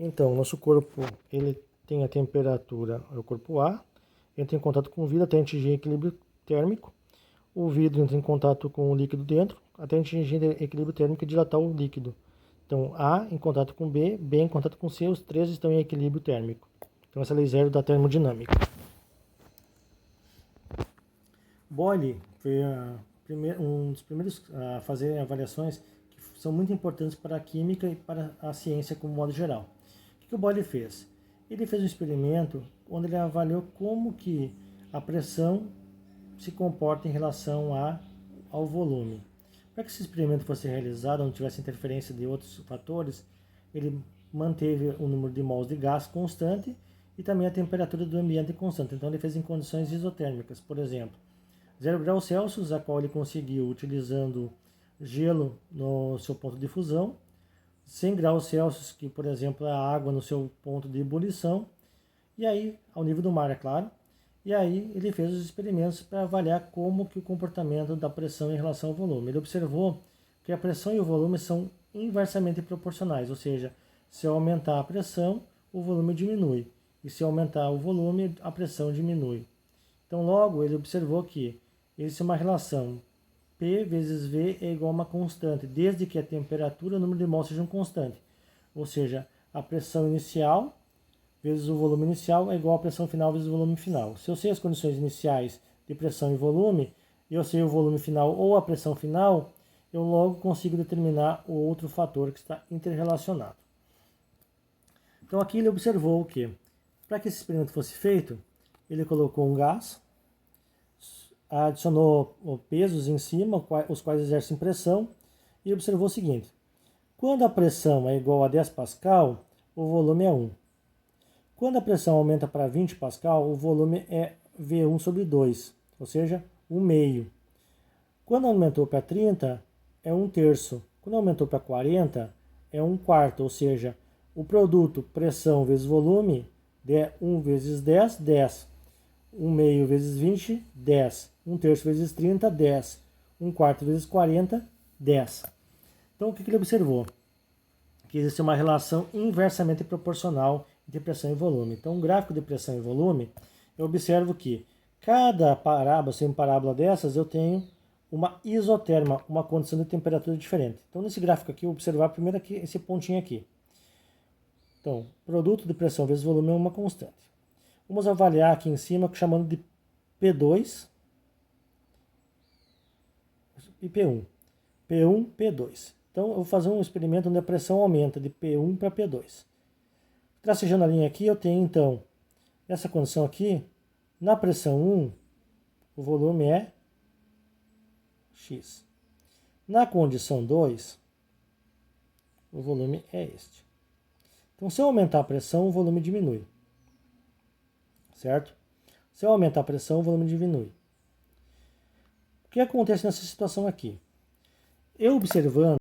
Então, nosso corpo, ele tem a temperatura, é o corpo A, entra em contato com o vidro até atingir equilíbrio térmico. O vidro entra em contato com o líquido dentro, até atingir equilíbrio térmico e dilatar o líquido. Então, A em contato com B, B em contato com C, os três estão em equilíbrio térmico. Então, essa é a lei zero da termodinâmica. Boyle foi um dos primeiros a fazer avaliações que são muito importantes para a química e para a ciência como modo geral. O que o Boyle fez? Ele fez um experimento onde ele avaliou como que a pressão se comporta em relação ao volume. Para que esse experimento fosse realizado, não tivesse interferência de outros fatores, ele manteve o número de mols de gás constante e também a temperatura do ambiente constante. Então ele fez em condições isotérmicas, por exemplo, 0 graus Celsius, a qual ele conseguiu utilizando gelo no seu ponto de fusão, 100 graus Celsius, que por exemplo é a água no seu ponto de ebulição, e aí ao nível do mar, é claro. E aí ele fez os experimentos para avaliar como que o comportamento da pressão em relação ao volume. Ele observou que a pressão e o volume são inversamente proporcionais, ou seja, se eu aumentar a pressão, o volume diminui, e se eu aumentar o volume, a pressão diminui. Então logo ele observou que existe uma relação P vezes V é igual a uma constante, desde que a temperatura e o número de mols sejam constantes. Ou seja, a pressão inicial vezes o volume inicial é igual à pressão final vezes o volume final. Se eu sei as condições iniciais de pressão e volume, e eu sei o volume final ou a pressão final, eu logo consigo determinar o outro fator que está interrelacionado. Então aqui ele observou o que? Para que esse experimento fosse feito, ele colocou um gás, adicionou pesos em cima, os quais exercem pressão, e observou o seguinte: quando a pressão é igual a 10 pascal, o volume é 1. Quando a pressão aumenta para 20 pascal, o volume é V1 sobre 2, ou seja, 1 meio. Quando aumentou para 30, é 1 terço. Quando aumentou para 40, é 1 quarto, ou seja, o produto pressão vezes volume, 1 vezes 10, 10. 1 meio vezes 20, 10. 1 terço vezes 30, 10. 1 quarto vezes 40, 10. Então, o que ele observou? Que existe uma relação inversamente proporcional entre pressão e volume. Então, um gráfico de pressão e volume, eu observo que cada parábola, se uma parábola dessas, eu tenho uma isoterma, uma condição de temperatura diferente. Então, nesse gráfico aqui, eu vou observar primeiro aqui, esse pontinho aqui. Então, produto de pressão vezes volume é uma constante. Vamos avaliar aqui em cima, chamando de P2 e P1. P1, P2. Então, eu vou fazer um experimento onde a pressão aumenta de P1 para P2. Tracejando a linha aqui, eu tenho, então, essa condição aqui, na pressão 1, o volume é X. Na condição 2, o volume é este. Então, se eu aumentar a pressão, o volume diminui. Certo? Se eu aumentar a pressão, o volume diminui. O que acontece nessa situação aqui? Eu observando